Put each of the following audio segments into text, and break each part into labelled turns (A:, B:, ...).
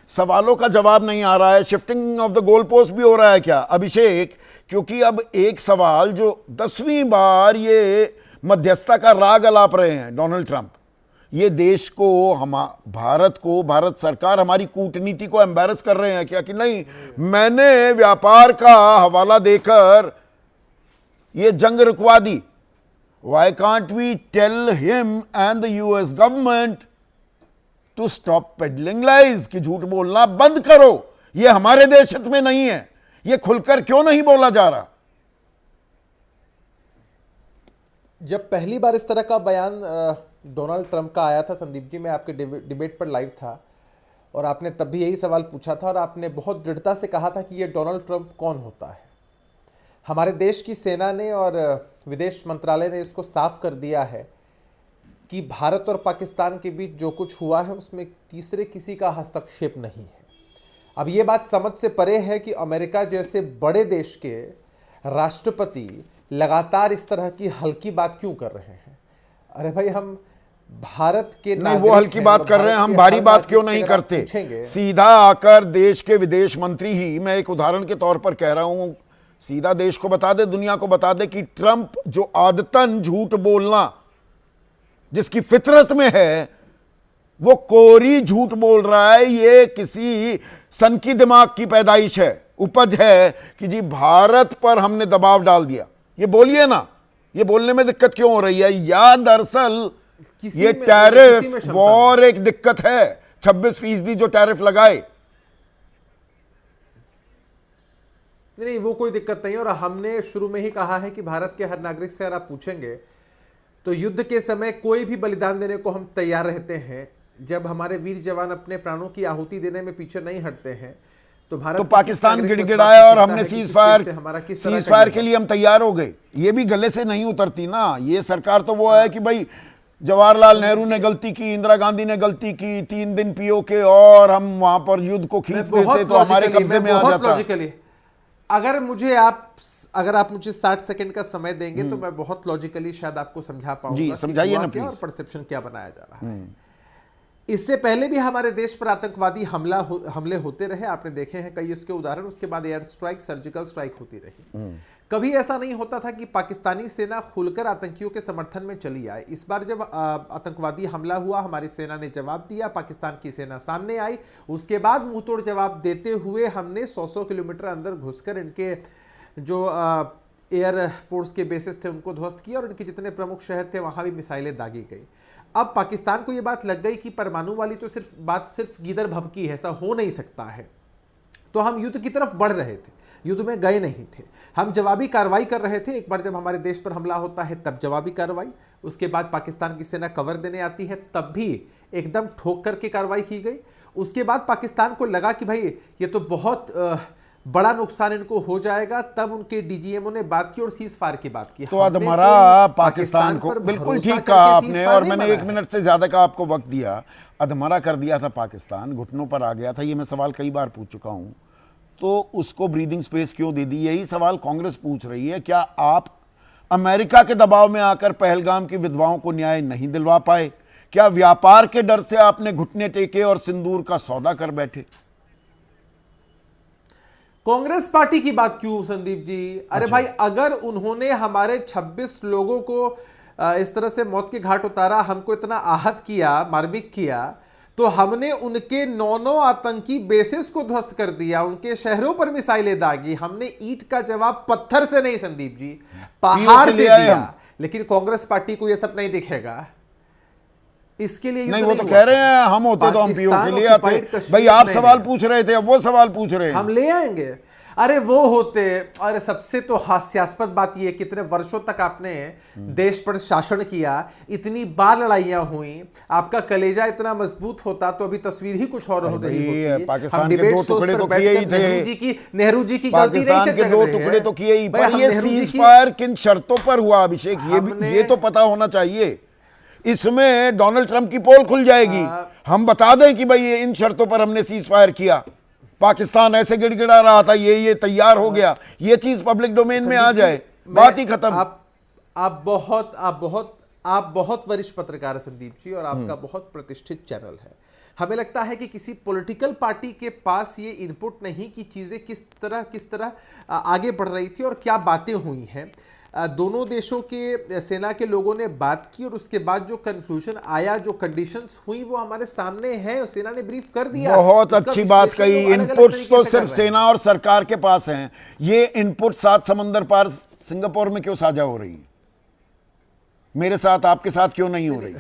A: सवालों का जवाब नहीं आ रहा है, shifting of the goal post भी हो रहा है क्या अभिषेक? क्योंकि अब एक सवाल जो 10वीं बार ये मध्यस्थता का राग अलाप रहे हैं डोनाल्ड ट्रंप, ये देश को, हम भारत को, भारत सरकार हमारी कूटनीति को एम्बैरस कर रहे हैं क्या कि नहीं मैंने व्यापार का हवाला देकर ये जंग रुकवा दी? Why can't we tell him and the US government to stop peddling lies कि झूठ बोलना बंद करो, ये हमारे देश हित में नहीं है? ये खुलकर क्यों नहीं बोला जा रहा?
B: जब पहली बार इस तरह का बयान डोनाल्ड ट्रंप का आया था संदीप जी, मैं आपके डिबेट पर लाइव था और आपने तब भी यही सवाल पूछा था और आपने बहुत दृढ़ता से कहा था कि ये डोनाल्ड ट्रंप कौन होता है। हमारे देश की सेना ने और विदेश मंत्रालय ने इसको साफ कर दिया है कि भारत और पाकिस्तान के बीच जो कुछ हुआ है उसमें तीसरे किसी का हस्तक्षेप नहीं है। अब ये बात समझ से परे है कि अमेरिका जैसे बड़े देश के राष्ट्रपति लगातार इस तरह की हल्की बात क्यों कर रहे हैं। अरे भाई, हम भारत के
A: नहीं, वो हल्की बात कर रहे हैं, हम भारी बात क्यों नहीं करते? सीधा आकर देश के विदेश मंत्री ही, मैं एक उदाहरण के तौर पर कह रहा हूं, सीधा देश को बता दे, दुनिया को बता दे कि ट्रंप जो आदतन झूठ बोलना जिसकी फितरत में है, वो कोरी झूठ बोल रहा है। ये किसी सनकी दिमाग की पैदाइश है, उपज है कि जी भारत पर हमने दबाव डाल दिया। ये बोलिए ना, ये बोलने में दिक्कत क्यों हो रही है? या दरअसल ये टैरिफ वॉर एक दिक्कत है, 26% जो टैरिफ लगाए।
B: नहीं, वो कोई दिक्कत नहीं। और हमने शुरू में ही कहा है कि भारत के हर नागरिक से अगर आप पूछेंगे तो युद्ध के समय कोई भी बलिदान देने को हम तैयार रहते हैं। जब हमारे वीर जवान अपने प्राणों की आहुति देने में पीछे नहीं हटते हैं तो भारत
A: तो पाकिस्तान गिड़गिड़ाया और हमने सीज फायर के लिए हम तैयार हो गए। ये भी गले से नहीं उतरती ना। ये सरकार तो वो है कि भाई जवाहरलाल नेहरू ने गलती की, इंदिरा गांधी ने गलती की, 3 दिन पीओके और हम वहां पर युद्ध को खींच देते तो हमारे कब्जे में आ जाता।
B: अगर आप मुझे 60 सेकंड का समय देंगे तो मैं बहुत लॉजिकली शायद आपको समझा पाऊंगा।
A: जी, समझाइए ना प्लीज।
B: और परसेप्शन क्या बनाया जा रहा है। इससे पहले भी हमारे देश पर आतंकवादी हमले होते रहे, आपने देखे हैं कई इसके उदाहरण। उसके बाद एयर स्ट्राइक, सर्जिकल स्ट्राइक होती रही। कभी ऐसा नहीं होता था कि पाकिस्तानी सेना खुलकर आतंकियों के समर्थन में चली आए। इस बार जब आतंकवादी हमला हुआ, हमारी सेना ने जवाब दिया, पाकिस्तान की सेना सामने आई। उसके बाद मुंहतोड़ जवाब देते हुए हमने 100 किलोमीटर अंदर घुसकर इनके जो एयर फोर्स के बेसिस थे उनको ध्वस्त किया और इनके जितने प्रमुख शहर थे वहां भी मिसाइलें दागी गई। अब पाकिस्तान को यह बात लग गई कि परमाणु वाली तो सिर्फ गीदड़ भभकी है, ऐसा हो नहीं सकता है। तो हम युद्ध की तरफ बढ़ रहे थे, युद्ध में गए नहीं थे। हम जवाबी कार्रवाई कर रहे थे। एक बार जब हमारे देश पर हमला होता है तब जवाबी कार्रवाई, उसके बाद पाकिस्तान की सेना कवर देने आती है तब भी एकदम ठोक करके कार्रवाई की गई। उसके बाद पाकिस्तान को लगा कि भाई ये तो बहुत बड़ा नुकसान इनको हो जाएगा, तब उनके डीजीएमओ ने बात की और सीज फायर की बात की।
A: तो अधमरा पाकिस्तान को, बिल्कुल ठीक कहा आपने, और मैंने 1 मिनट से ज्यादा का आपको वक्त दिया। अधमरा कर दिया था पाकिस्तान, घुटनों पर आ गया था। ये मैं सवाल कई बार पूछ चुका हूं, तो उसको ब्रीदिंग स्पेस क्यों दे दी? यही सवाल कांग्रेस पूछ रही है। क्या आप अमेरिका के दबाव में आकर पहलगाम की विधवाओं को न्याय नहीं दिलवा पाए? क्या व्यापार के डर से आपने घुटने टेके और सिंदूर का सौदा कर बैठे?
B: कांग्रेस पार्टी की बात क्यों संदीप जी? अरे भाई, अगर उन्होंने हमारे 26 लोगों को इस तरह से मौत के घाट उतारा, हमको इतना आहत किया, मारपीट किया, तो हमने उनके 9 आतंकी बेसिस को ध्वस्त कर दिया, उनके शहरों पर मिसाइलें दागी। हमने ईंट का जवाब पत्थर से नहीं संदीप जी, पहाड़ से दिया। लेकिन कांग्रेस पार्टी को यह सब नहीं दिखेगा। इसके लिए
A: नहीं, वो तो कह रहे हैं हम होते तो हम पीओ के लिए आते। भाई आप सवाल पूछ रहे थे, अब वो सवाल पूछ रहे हैं।
B: हम ले आएंगे। अरे वो होते। अरे सबसे तो हास्यास्पद बात ये, कितने वर्षों तक आपने देश पर शासन किया, इतनी बार लड़ाइयां हुई, आपका कलेजा इतना मजबूत होता तो अभी तस्वीर ही कुछ और हो रही होती।
A: पाकिस्तान के 2 टुकड़े तो किए ही थे।
B: नेहरू जी की गलती नहीं,
A: पाकिस्तान के 2 टुकड़े तो किए ही। पर ये सीज फायर किन शर्तों पर हुआ अभिषेक, ये तो पता होना चाहिए। इसमें डोनाल्ड ट्रंप की पोल खुल जाएगी। हम बता दें कि भाई ये इन शर्तों पर हमने सीज फायर किया, पाकिस्तान ऐसे गिड़गिड़ा रहा था, ये तैयार हो गया, ये चीज पब्लिक डोमेन में आ जाए, बात ही खत्म।
B: आप बहुत वरिष्ठ पत्रकार है संदीप जी, और आपका बहुत प्रतिष्ठित चैनल है। हमें लगता है कि किसी पॉलिटिकल पार्टी के पास ये इनपुट नहीं कि चीज़ें किस तरह आगे बढ़ रही थी और क्या बातें हुई हैं। दोनों देशों के सेना के लोगों ने बात की और उसके बाद जो कंक्लूजन आया, जो कंडीशंस हुई, वो हमारे सामने है और सेना ने ब्रीफ कर दिया।
A: बहुत
B: उसका
A: अच्छी बात
B: विश्लेषण
A: कही।
B: लोग अलग-अलग
A: इनपुट्स
B: तरीके
A: तो
B: से
A: सिर्फ
B: कर रहे हैं।
A: सेना और सरकार के पास हैं। ये इनपुट 7 समंदर पार सिंगापुर में क्यों साझा हो रही है? मेरे साथ, आपके साथ क्यों नहीं हो रही?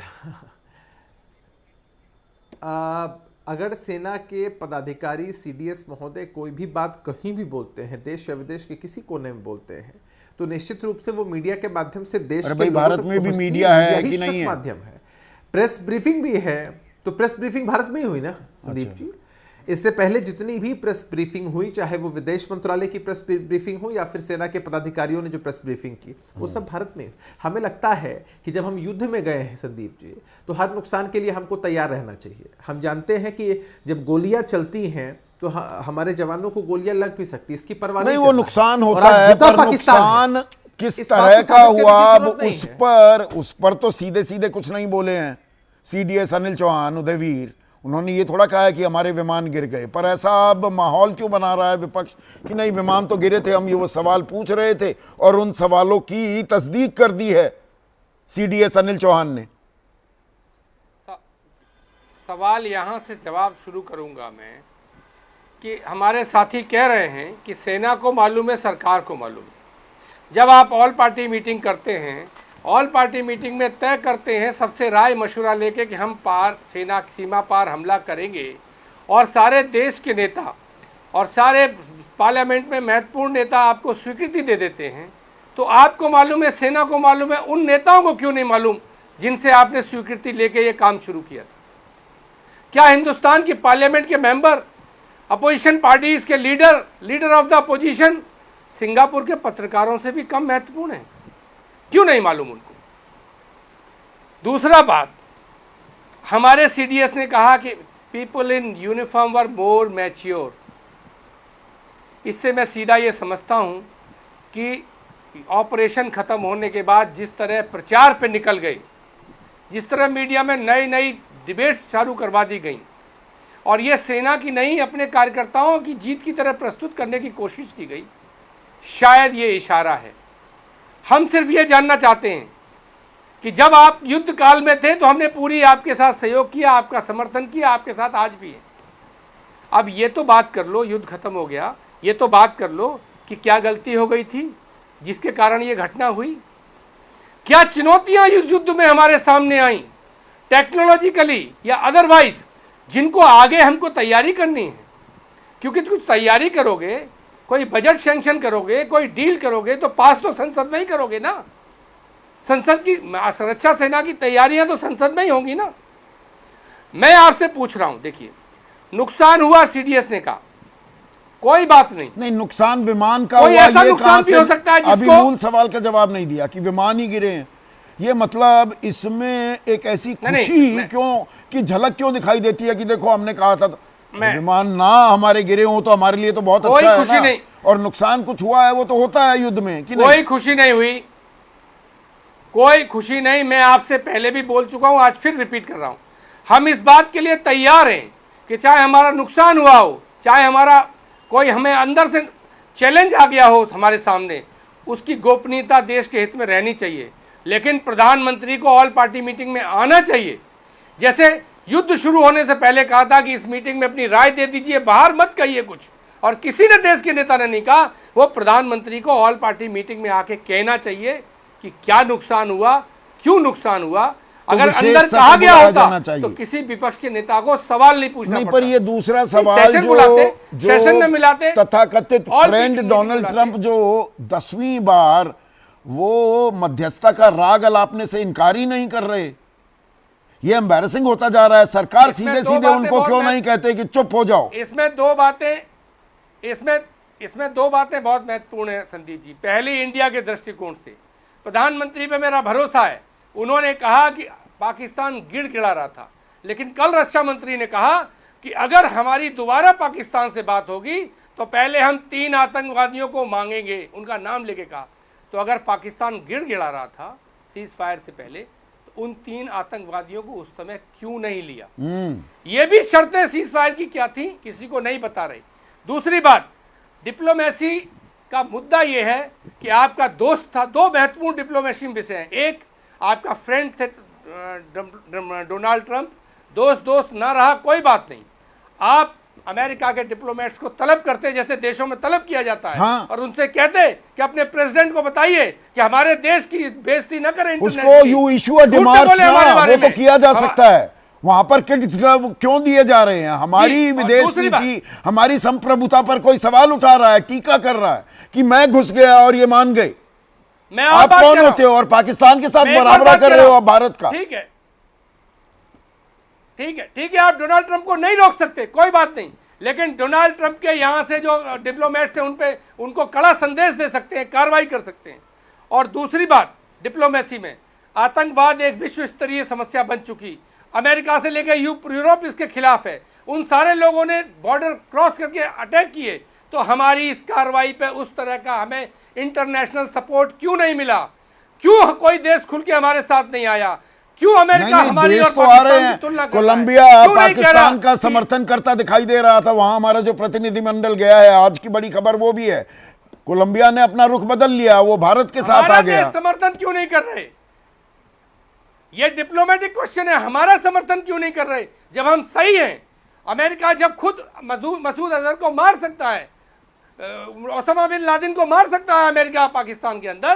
B: अगर सेना के पदाधिकारी, सीडीएस महोदय कोई भी बात कहीं भी बोलते हैं, देश या विदेश के किसी कोने में बोलते हैं, तो निश्चित रूप से वो मीडिया के माध्यम से देश
A: अरे
B: के
A: भाई,
B: लोगों
A: भारत
B: तक
A: में भी
B: पहुंचती
A: मीडिया है
B: यही
A: कि नहीं है?
B: माध्यम है। प्रेस ब्रीफिंग भी है, तो प्रेस ब्रीफिंग भारत में ही हुई ना संदीप जी। इससे पहले जितनी भी प्रेस ब्रीफिंग हुई, चाहे वो विदेश मंत्रालय की प्रेस ब्रीफिंग हो या फिर सेना के पदाधिकारियों ने जो प्रेस ब्रीफिंग की, वो सब भारत में। हमें लगता है कि जब हम युद्ध में गए हैं संदीप जी, तो हर नुकसान के लिए हमको तैयार रहना चाहिए। हम जानते हैं कि जब गोलियां चलती हैं तो हमारे जवानों को गोलियां लग भी सकती है, इसकी परवाह
A: नहीं,
B: नहीं
A: वो
B: करना।
A: नुकसान
B: और
A: होता
B: आज
A: है,
B: झुका
A: पर
B: पाकिस्तान है।
A: नुकसान किस
B: इस बात
A: तरह
B: को
A: का
B: साबित करने की
A: हुआ, अब
B: जरूरत नहीं
A: उस पर तो सीधे सीधे कुछ नहीं बोले हैं सीडीएस अनिल चौहान, उदयवीर। उन्होंने ये थोड़ा कहा है कि हमारे विमान गिर गए। पर ऐसा अब माहौल क्यों बना रहा है विपक्ष कि नहीं, विमान तो गिरे थे, हम ये वो सवाल पूछ रहे थे और उन सवालों की तस्दीक कर दी है सीडीएस अनिल चौहान ने।
C: सवाल यहाँ से जवाब शुरू करूँगा मैं कि हमारे साथी कह रहे हैं कि सेना को मालूम है, सरकार को मालूम है। जब आप ऑल पार्टी मीटिंग करते हैं, ऑल पार्टी मीटिंग में तय करते हैं सबसे राय मशवरा लेके कि हम सेना सीमा पार हमला करेंगे, और सारे देश के नेता और सारे पार्लियामेंट में महत्वपूर्ण नेता आपको स्वीकृति दे देते हैं, तो आपको मालूम है, सेना को मालूम है, उन नेताओं को क्यों नहीं मालूम जिनसे आपने स्वीकृति लेके ये काम शुरू किया था? क्या हिंदुस्तान की पार्लियामेंट के मेंबर, अपोजिशन पार्टीज के leader of the opposition Singapore के पत्रकारों से भी कम महत्वपूर्ण है? क्यों नहीं मालूम उनको? दूसरा बात, हमारे सीडीएस ने कहा कि people in uniform were more mature. इससे मैं सीधा ये समझता हूँ कि ऑपरेशन ख़त्म होने के बाद जिस तरह प्रचार पे निकल गए, जिस तरह मीडिया में नई नई डिबेट्स चालू करवा दी गई और ये सेना की नहीं अपने कार्यकर्ताओं की जीत की तरह प्रस्तुत करने की कोशिश की गई, शायद ये इशारा है। हम सिर्फ ये जानना चाहते हैं कि जब आप युद्ध काल में थे तो हमने पूरी आपके साथ सहयोग किया, आपका समर्थन किया, आपके साथ आज भी है। अब ये तो बात कर लो, युद्ध खत्म हो गया, ये तो बात कर लो कि क्या गलती हो गई थी जिसके कारण ये घटना हुई? क्या चुनौतियां इस युद्ध में हमारे सामने आई टेक्नोलॉजिकली या अदरवाइज, जिनको आगे हमको तैयारी करनी है? क्योंकि कुछ तैयारी करोगे, कोई बजट सैंक्शन करोगे, कोई डील करोगे, तो पास तो संसद में ही करोगे ना। संसद की सुरक्षा सेना की तैयारियां तो संसद में ही होंगी ना। मैं आपसे पूछ रहा हूं, देखिए, नुकसान हुआ, सीडीएस ने कहा कोई बात नहीं,
A: नुकसान विमान का
C: कोई
A: हुआ,
C: ऐसा
A: ये
C: नुकसान
A: कहां
C: भी
A: से?
C: हो सकता है
A: अभी
C: जिसको
A: मूल सवाल का जवाब नहीं दिया कि विमान ही गिरे हैं। ये मतलब इसमें एक ऐसी खुशी क्यों कि झलक क्यों दिखाई देती है कि देखो हमने कहा था विमान ना हमारे गिरे हो तो हमारे लिए तो बहुत अच्छा है ना, और नुकसान कुछ हुआ है वो तो होता है युद्ध में कि
C: कोई खुशी नहीं हुई, कोई खुशी नहीं। मैं आपसे पहले भी बोल चुका हूं, आज फिर रिपीट कर रहा हूं, हम इस बात के लिए तैयार हैं कि चाहे हमारा नुकसान हुआ हो, चाहे हमारा कोई हमें अंदर से चैलेंज आ गया हो हमारे सामने, उसकी गोपनीयता देश के हित में रहनी चाहिए। लेकिन प्रधानमंत्री को ऑल पार्टी मीटिंग में आना चाहिए। जैसे युद्ध शुरू होने से पहले कहा था कि इस मीटिंग में अपनी राय दे दीजिए, बाहर मत कहिए कुछ, और किसी ने देश के नेता ने नहीं कहा, वो प्रधानमंत्री को ऑल पार्टी मीटिंग में आके कहना चाहिए कि क्या नुकसान हुआ, क्यों नुकसान हुआ। अगर अंदर कहा गया होता तो किसी विपक्ष के नेता को सवाल नहीं पूछना
A: नहीं
C: पड़ता।
A: पर ये दूसरा सवाल
C: सेशन में मिलाते
A: तथाकथित फ्रेंड डोनाल्ड ट्रंप जो 10वीं बार वो मध्यस्थता का राग अलापने से इनकार ही नहीं कर रहे, ये एम्बैरेसिंग होता जा रहा है। सरकार सीधे सीधे उनको क्यों नहीं कहते कि चुप हो जाओ?
C: इसमें दो बातें बहुत महत्वपूर्ण है संदीप जी। पहली, इंडिया के दृष्टिकोण से प्रधानमंत्री पे मेरा भरोसा है। उन्होंने कहा कि पाकिस्तान गिड़गिड़ा रहा था, लेकिन कल रक्षा मंत्री ने कहा कि अगर हमारी दोबारा पाकिस्तान से बात होगी तो पहले हम 3 आतंकवादियों को मांगेंगे, उनका नाम लेके कहा। तो अगर पाकिस्तान गिड़गिड़ा रहा था सीज फायर से पहले, तो उन 3 आतंकवादियों को उस समय क्यों नहीं लिया? ये भी शर्तें सीज फायर की क्या थी, किसी को नहीं बता रही। दूसरी बात, डिप्लोमेसी का मुद्दा ये है कि आपका दोस्त था। 2 महत्वपूर्ण डिप्लोमेसी विषय हैं। एक, आपका फ्रेंड थे डोनाल्ड ट्रंप, दोस्त ना रहा कोई बात नहीं, आप अमेरिका के डिप्लोमेट्स को तलब करते जैसे देशों में तलब किया जाता है।
A: हाँ।
C: और उनसे कहते कि अपने प्रेसिडेंट को बताइए कि हमारे देश की बेइज्जती न करें,
A: उसको यू इशू अ डिमार्च ना, वो तो किया जा सकता है। वहां पर क्यों दिए जा रहे हैं? हमारी विदेश नीति, हमारी संप्रभुता पर कोई सवाल उठा रहा है, टीका कर रहा है कि मैं घुस गया और ये मान गए। आप कौन होते हो? और पाकिस्तान के साथ बराबरा कर रहे हो आप भारत का।
C: ठीक है, आप डोनाल्ड ट्रंप को नहीं रोक सकते, कोई बात नहीं, लेकिन डोनाल्ड ट्रंप के यहां से जो डिप्लोमेट्स हैं उनको कड़ा संदेश दे सकते हैं, कार्रवाई कर सकते हैं। और दूसरी बात, डिप्लोमेसी में आतंकवाद एक विश्व स्तरीय समस्या बन चुकी, अमेरिका से लेकर यूरोप इसके खिलाफ है। उन सारे लोगों ने बॉर्डर क्रॉस करके अटैक किए, तो हमारी इस कार्रवाई पे उस तरह का हमें इंटरनेशनल सपोर्ट क्यों नहीं मिला? क्यों कोई देश खुल के हमारे साथ नहीं आया? क्यों अमेरिका हमारी और पाकिस्तान की तुलना कर रहा है?
A: कोलंबिया पाकिस्तान का समर्थन करता दिखाई दे रहा था। वहां हमारा जो प्रतिनिधिमंडल गया है, आज की बड़ी खबर वो भी है, कोलंबिया ने अपना रुख बदल लिया, वो भारत के साथ आ गया।
C: समर्थन क्यों नहीं कर रहे? ये डिप्लोमेटिक क्वेश्चन है, हमारा समर्थन क्यों नहीं कर रहे जब हम सही हैं? अमेरिका जब खुद मसूद अजहर को मार सकता है, ओसामा बिन लादेन को मार सकता है अमेरिका पाकिस्तान के अंदर,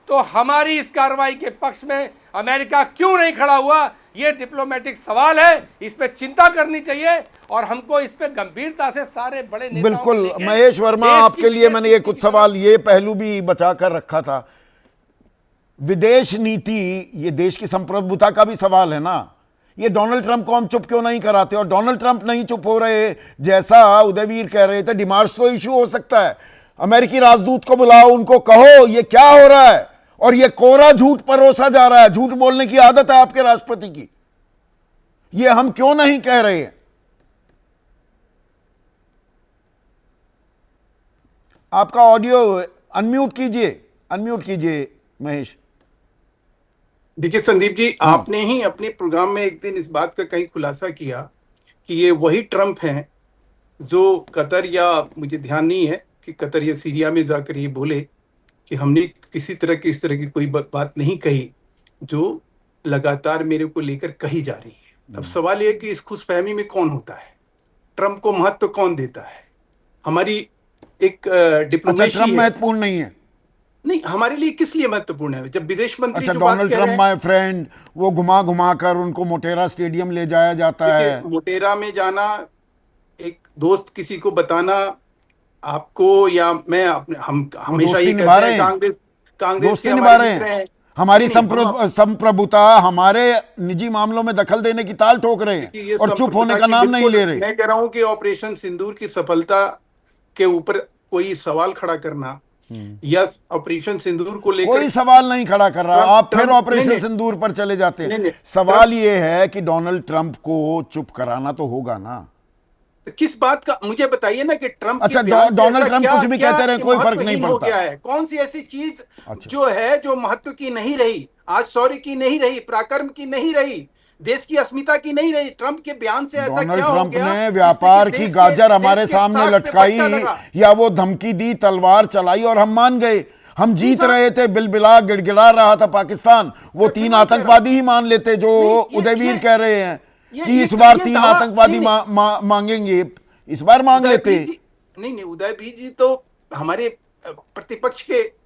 C: तो हमारी इस कार्रवाई के पक्ष में अमेरिका क्यों नहीं खड़ा हुआ? ये डिप्लोमेटिक सवाल है, इस पे चिंता करनी चाहिए और हमको इस पे गंभीरता से सारे बड़े नेताओं
A: बिल्कुल। महेश वर्मा, आपके लिए मैंने ये कुछ सवाल, ये पहलू भी बचा कर रखा था। विदेश नीति ये देश की संप्रभुता का भी सवाल है ना। ये डोनाल्ड ट्रंप को हम चुप क्यों नहीं कराते? और डोनाल्ड ट्रंप नहीं चुप हो रहे, जैसा उदयवीर कह रहे थे, डिमार्च तो इशू हो सकता है। अमेरिकी राजदूत को बुलाओ, उनको कहो ये क्या हो रहा है, और ये कोरा झूठ परोसा जा रहा है। झूठ बोलने की आदत है आपके राष्ट्रपति की, ये हम क्यों नहीं कह रहे हैं? आपका ऑडियो अनम्यूट कीजिए महेश।
D: देखिए संदीप जी, आपने ही अपने प्रोग्राम में एक दिन इस बात का कहीं खुलासा किया कि ये वही ट्रंप हैं जो कतर, या मुझे ध्यान नहीं है कि कतर या सीरिया में जाकर ये बोले कि हमने किसी तरह की इस तरह की कोई बात नहीं कही जो लगातार मेरे को लेकर कही जा रही है। अब सवाल ये है कि इस खुशफहमी में कौन होता है? ट्रंप को महत्व कौन देता है? हमारी एक डिप्लोमेसी
A: ट्रंप महत्वपूर्ण नहीं है?
D: नहीं, हमारे लिए किस लिए महत्वपूर्ण है? जब विदेश मंत्री
A: डोनाल्ड ट्रंप माय फ्रेंड, वो घुमा कर उनको मोटेरा स्टेडियम ले जाया जाता है।
D: मोटेरा में जाना, एक दोस्त किसी को बताना, आपको या मैं हम हमेशा ये कहते हैं कांग्रेस
A: दोस्ती निभा रहे हैं। हमारी संप्रभुता, हमारे निजी मामलों में दखल देने की ताल ठोक रहे हैं और चुप होने का नाम नहीं ले रहे।
D: मैं कह रहा हूं कि ऑपरेशन सिंदूर की सफलता के ऊपर कोई सवाल खड़ा करना या ऑपरेशन सिंदूर को लेकर
A: कोई सवाल नहीं खड़ा कर रहा। आप फिर ऑपरेशन सिंदूर पर चले जाते हैं। सवाल यह है कि डोनाल्ड ट्रंप को चुप कराना तो होगा ना।
D: किस बात का मुझे बताइए ना कि ट्रंप,
A: अच्छा, डोनाल्ड ट्रंप कुछ भी कहते रहे, कोई फर्क नहीं पड़ता।
D: क्या है, कौन सी ऐसी चीज जो है जो महत्व की नहीं रही, आज शौर्य की नहीं रही, पराक्रम की नहीं रही, देश की अस्मिता की नहीं रही? ट्रंप के बयान से ऐसा क्या हो गया?
A: ट्रंप ने व्यापार की गाजर हमारे सामने लटकाई या वो धमकी दी, तलवार चलाई और हम मान गए। हम जीत रहे थे, बिलबिला गिड़गिड़ा रहा था पाकिस्तान, वो 3 आतंकवादी ही मान लेते जो उदयवीर कह रहे हैं कि इस बार 3 आतंकवादी मांगेंगे, इस बार मांग लेते।
D: नहीं, उदयवीर जी तो हमारे प्रतिपक्ष के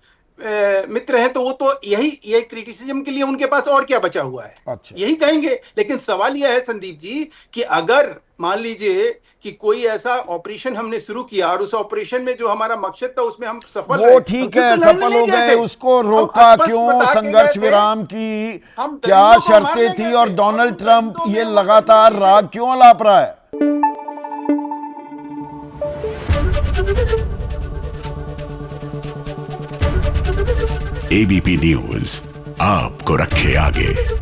D: मित्र हैं, तो वो तो यही क्रिटिसिज्म के लिए उनके पास और क्या बचा हुआ है?
A: अच्छा।
D: यही कहेंगे। लेकिन सवाल यह है संदीप जी कि अगर मान लीजिए कि कोई ऐसा ऑपरेशन हमने शुरू किया और उस ऑपरेशन में जो हमारा मकसद था उसमें हम सफल
A: वो ठीक है, सफल हो गए, उसको रोका क्यों? संघर्ष विराम की क्या शर्तें थी? और डोनाल्ड ट्रंप ये लगातार राग क्यों अलाप रहा है?
E: एबीपी न्यूज आपको रखे आगे।